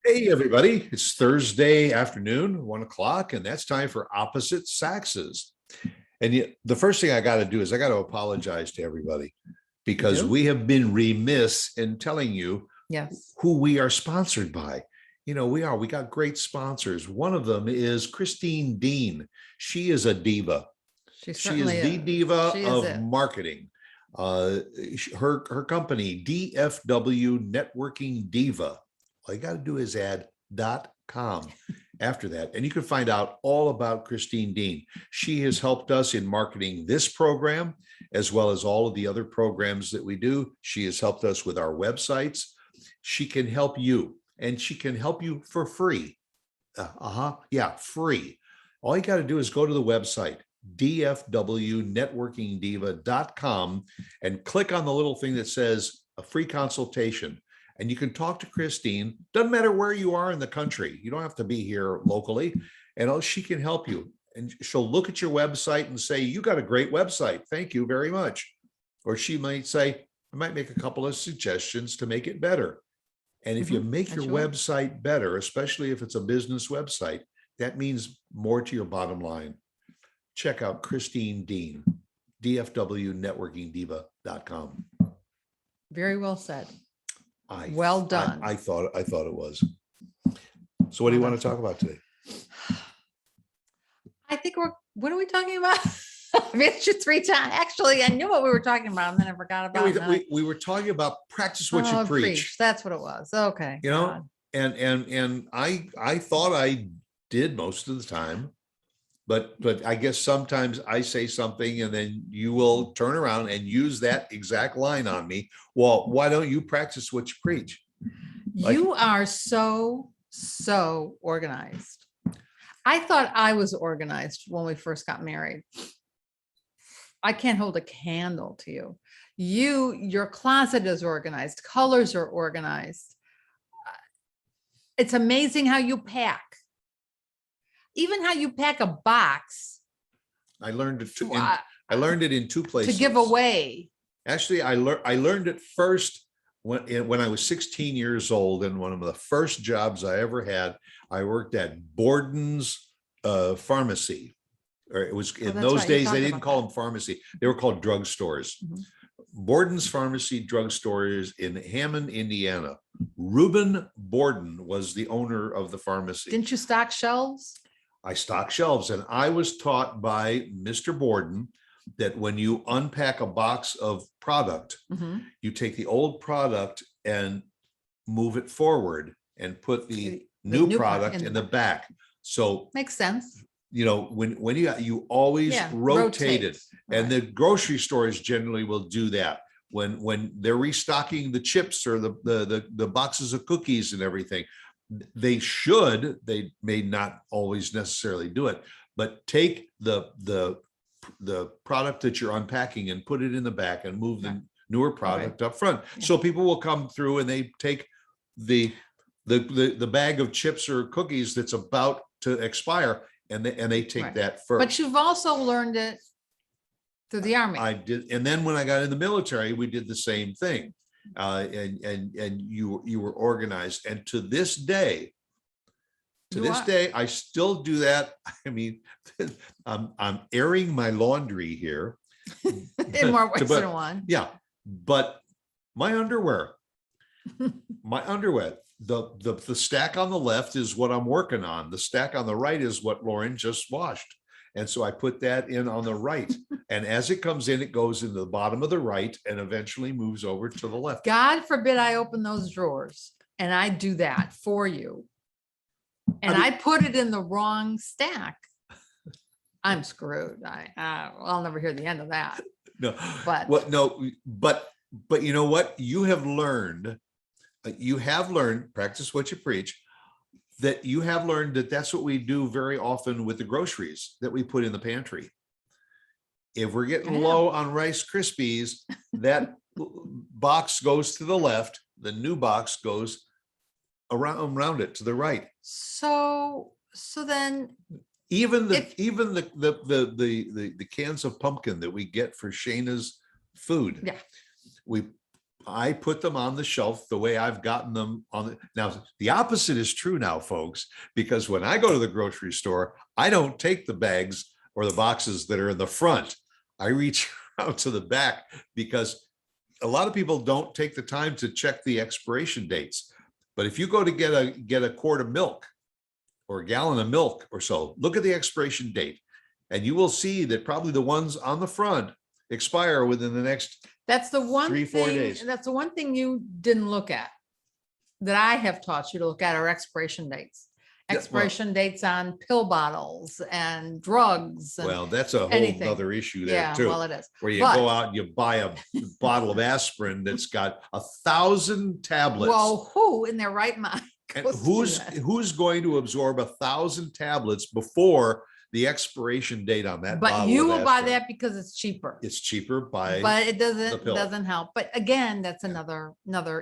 Hey, everybody. It's Thursday afternoon, 1 o'clock, and that's time for Opposite Saxes. And the first thing I got to do is I got to apologize to everybody because we have been remiss in telling you Yes. who we are sponsored by. We got great sponsors. One of them is Christine Dean. She is a diva. She is the diva of marketing. Her company, DFW Networking Diva. All you got to do is add .com after that, and you can find out all about Christine Dean. She has helped us in marketing this program, as well as all of the other programs that we do. She has helped us with our websites. She can help you, and she can help you for free. Free. All you got to do is go to the website, dfwnetworkingdiva.com, and click on the little thing that says a free consultation. And you can talk to Christine. Doesn't matter where you are in the country. You don't have to be here locally. And she can help you. And she'll look at your website and say, you got a great website. Thank you very much. Or she might say, I might make a couple of suggestions to make it better. And if you make your website better, especially if it's a business website, that means more to your bottom line. Check out Christine Dean, dfwnetworkingdiva.com. Very well said. Well done. I thought it was. So what do you want to talk about today? I think what are we talking about? I've asked you 3 times. Actually, I knew what we were talking about and then I forgot about it. We were talking about practice what you preach. That's what it was. Okay. And I thought I did most of the time, but I guess sometimes I say something and then you will turn around and use that exact line on me. Well, why don't you practice what you preach? You are so organized. I thought I was organized when we first got married. I can't hold a candle to you. Your closet is organized. Colors are organized. It's amazing how you pack. Even how you pack a box. I learned it in 2 places. To give away. Actually, I learned it first when I was 16 years old, and one of the first jobs I ever had, I worked at Borden's Pharmacy. Or it was in those days they didn't call them pharmacy; they were called drugstores. Borden's Pharmacy drugstores in Hammond, Indiana. Reuben Borden was the owner of the pharmacy. Didn't you stock shelves? I stocked shelves, and I was taught by Mr. Borden that when you unpack a box of product, you take the old product and move it forward and put the new product in the back. So makes sense. When you always rotate it, and the grocery stores generally will do that when they're restocking the chips or the boxes of cookies and everything. They may not always necessarily do it, but take the product that you're unpacking and put it in the back and move the newer product up front. So people will come through and they take the bag of chips or cookies that's about to expire and they take that first. But you've also learned it through the Army. I did, and then when I got in the military, we did the same thing. And you were organized, and to this day I still do that. I mean, I'm airing my laundry here in more ways than one. Yeah, but my underwear, the stack on the left is what I'm working on. The stack on the right is what Lauren just washed. And so I put that in on the right. And as it comes in, it goes into the bottom of the right and eventually moves over to the left. God forbid I open those drawers and I do that for you. And I put it in the wrong stack. I'm screwed. I'll never hear the end of that. No, but you know what? You have learned, practice what you preach. That you have learned that's what we do very often with the groceries that we put in the pantry. If we're getting low on Rice Krispies, that box goes to the left, the new box goes around it to the right. So then even the cans of pumpkin that we get for Shayna's food, we I put them on the shelf the way I've gotten them on the, now the opposite is true now, folks, because when I go to the grocery store, I don't take the bags or the boxes that are in the front. I reach out to the back because a lot of people don't take the time to check the expiration dates. But if you go to get a quart of milk or a gallon of milk or so, look at the expiration date, and you will see that probably the ones on the front expire within the next That's the one 3-4 thing, days. that's the one thing you didn't look at that I have taught you to look at are expiration dates. Yeah, well- Expiration dates on pill bottles and drugs. And Well, that's a whole anything. other issue there yeah, too. well, it is. Where you But- go out and you buy a bottle of aspirin that's got 1,000 tablets. Well, who in their right mind? And goes to do who's that? who's going to absorb 1,000 tablets before the expiration date on that But bottle you of will buy aspirin? that because it's cheaper. It's cheaper by But it the pill. doesn't help. But again, that's another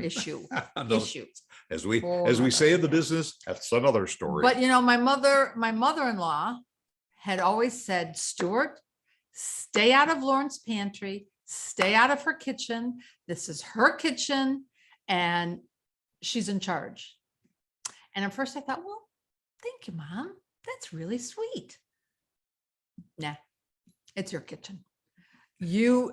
issue. another- issue. as we Whole say in the nother- business, that's another story. But you know, my mother-in-law had always said, Stuart, stay out of Lauren's pantry, stay out of her kitchen. This is her kitchen and she's in charge. And at first I thought, well, thank you, Mom. That's really sweet. Nah, it's your kitchen. You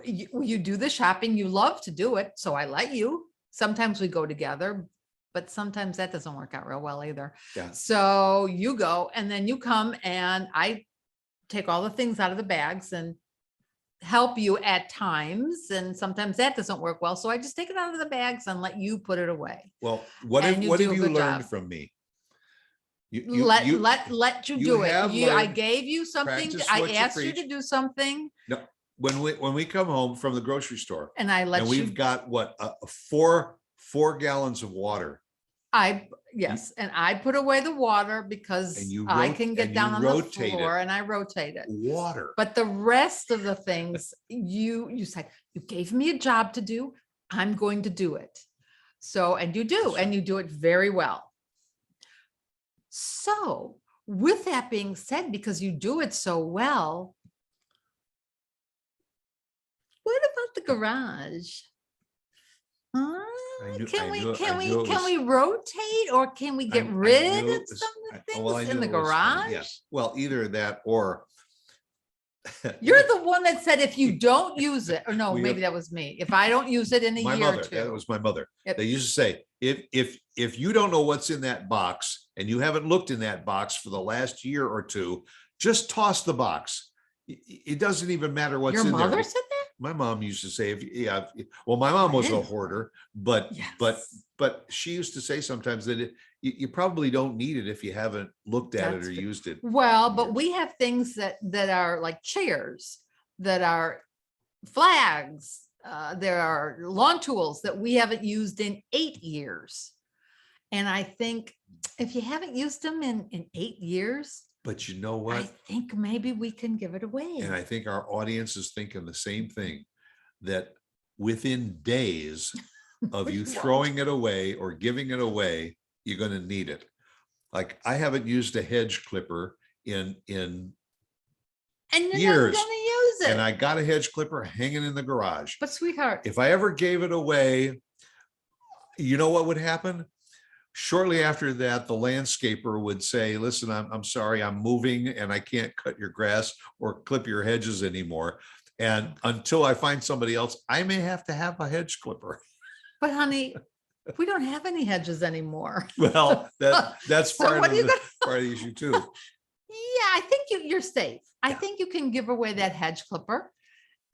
do the shopping. You love to do it. So I let you. Sometimes we go together, but sometimes that doesn't work out real well either. Yeah. So you go and then you come and I take all the things out of the bags and help you at times. And sometimes that doesn't work well. So I just take it out of the bags and let you put it away. Well, what And have you what do have a you good learned job. from me? Let you you do it. have I learned, gave you something. practice I what you asked you preach. to do something when we come home from the grocery store and I let and you. we've got what four gallons of water. Yes, and I put away the water because And you I rot- can get and down you on the rotate it. floor and I rotate it. Water. But the rest of the things you said, you gave me a job to do. I'm going to do it. So, and you do it very well. So with that being said, because you do it so well, what about the garage? Huh? I knew- Can I we knew- I can knew it was- we rotate or can we get I rid knew of it was- some of the well, I things in knew the it was coming, garage? yes. Well, either that or You're the one that said if you don't use it, or no, We maybe have- that was me. If I don't use it in a my year or mother. That two. was my mother. Yep. They used to say, if you don't know what's in that box and you haven't looked in that box for the last year or two, just toss the box. It doesn't even matter what's Your in there. mother said that? My mom used to say, well, my mom was a didn't know hoarder, but Yes. she used to say sometimes that you probably don't need it if you haven't looked at it That's or fa- used it. Well, but years. we have things that are like chairs, that are flags. There are lawn tools that we haven't used in 8 years. And I think if you haven't used them in 8 years, But you know I what? think maybe we can give it away. And I think our audience is thinking the same thing, that within days of you We won't. throwing it away or giving it away, you're going to need it. Like I haven't used a hedge clipper in And you're years, not gonna use it. and I got a hedge clipper hanging in the garage. But sweetheart, If I ever gave it away, you know what would happen? Shortly after that, the landscaper would say, listen, I'm sorry, I'm moving and I can't cut your grass or clip your hedges anymore. And until I find somebody else, I may have to have a hedge clipper. but honey, we don't have any hedges anymore. Well, that's So part what of are you part of the issue too. Yeah, I think you're safe. I Yeah. think you can give away that hedge clipper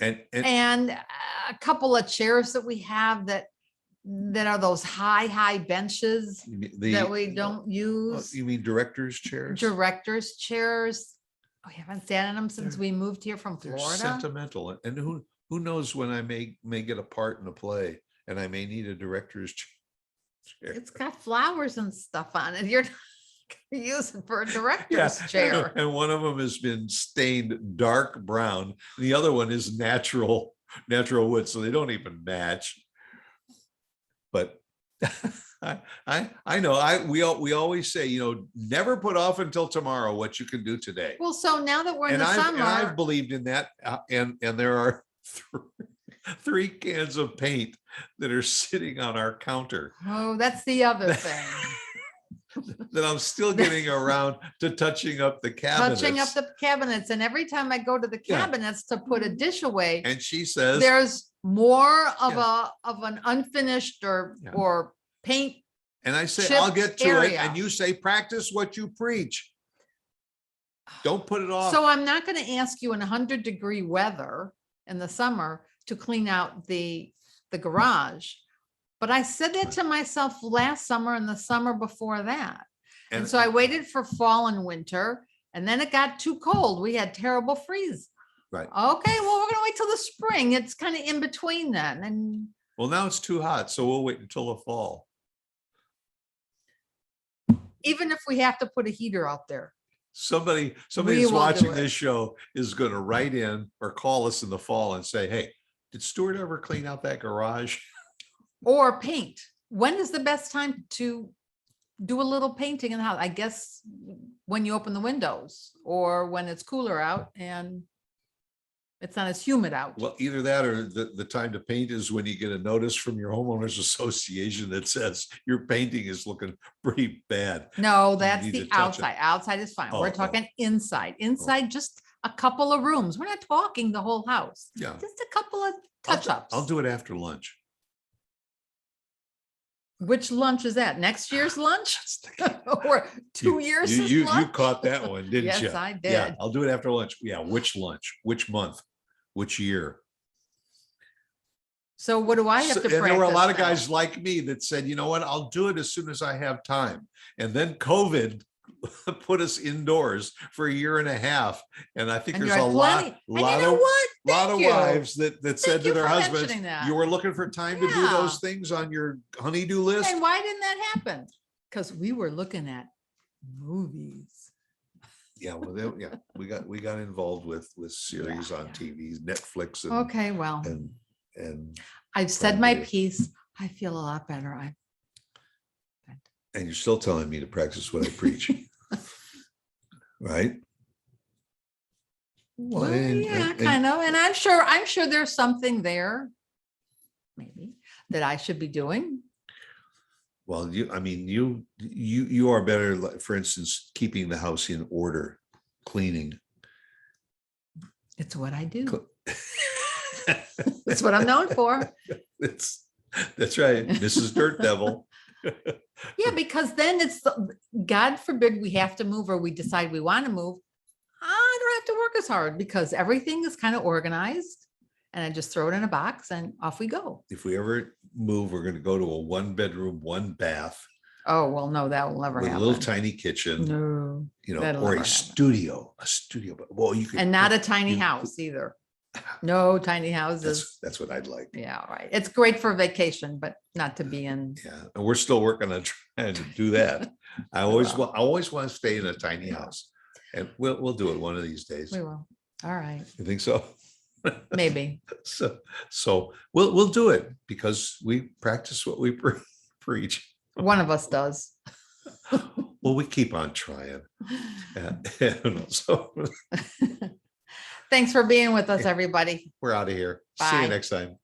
And and a couple of chairs that we have that are those high benches you mean that we don't use. you mean director's chairs? Directors' chairs. We haven't sat in them since we moved here from They're Florida. sentimental. And who knows when I may get a part in a play and I may need a director's chair. It's got flowers and stuff on it. You're not gonna use it for a Yeah, director's chair. and one of them has been stained dark brown. The other one is natural wood, so they don't even match. But I know we always say, never put off until tomorrow what you can do today. Well, so now that we're in And the I've summer, believed in that. And there are 3 cans of paint that are sitting on our counter Oh, that's the other thing. that I'm still getting around to touching up the cabinets. Touching up the cabinets. And every time I go to the cabinets to put a dish away, And she says, there's more of an unfinished or paint. and I say, I'll get to area. it. And you say, practice what you preach. Don't put it off. So I'm not going to ask you in 100-degree weather in the summer to clean out the garage. But I said that to myself last summer and the summer before that. And so I waited for fall and winter, and then it got too cold. We had terrible freeze. Right. Okay, well, we're going to wait till the spring. It's kind of in between then. And well, now it's too hot, so we'll wait until the fall. even if we have to put a heater out there. Somebody who's watching this show is going to write in or call us in the fall and say, hey, did Stuart ever clean out that garage? Or paint. When is the best time to do a little painting in the house? I guess when you open the windows or when it's cooler out and it's not as humid out. Well, either that or the time to paint is when you get a notice from your homeowners association that says your painting is looking pretty bad. No, that's the outside. Outside is fine. We're talking inside. Inside, just a couple of rooms. We're not talking the whole house. Yeah. Just a couple of touch-ups. I'll do it after lunch. Which lunch is that? Next year's lunch? Or 2 years? You caught that one, didn't you? Yes, I did. Yeah, I'll do it after lunch. Yeah, which lunch? Which month? Which year? So what do I have to practice? And there were a lot of now? guys like me that said, you know what, I'll do it as soon as I have time. And then COVID put us indoors for a year and a half. And I think And there's you a had lot plenty. And you know what? lot of Thank you. wives that said to you their for husbands, mentioning that. you were looking for time to do Yeah. those things on your honey-do list. And why didn't that happen? Because we were looking at movies. Yeah, well, yeah, we got involved with series on TV, Netflix, and Okay, well, and I've said my Video. piece. I feel a lot better. and you're still telling me to practice what I preach, right? Well, yeah, kind of. And I'm sure there's something there, maybe, that I should be doing. Well, you are better, like, for instance, keeping the house in order, cleaning. It's what I do. That's what I'm known for. That's right, Mrs. Dirt Devil. Yeah, because then God forbid we have to move or we decide we want to move. I don't have to work as hard because everything is kind of organized and I just throw it in a box and off we go. If we ever move, we're going to go to a 1-bedroom, 1-bath. Oh, well, no, that will never with happen. a little tiny kitchen, No, that'll or never a happen. studio, but well, you could, And not a tiny house either. No tiny houses. That's what I'd like. Yeah, right. It's great for vacation, but not to be in. Yeah, and we're still working on trying to do that. I always want to stay in a tiny house, and we'll do it one of these days. We will. All right. You think so? Maybe. So we'll do it because we practice what we preach. One of us does. Well, we keep on trying. So Thanks for being with us, everybody. we're out of here. See you Bye. next time.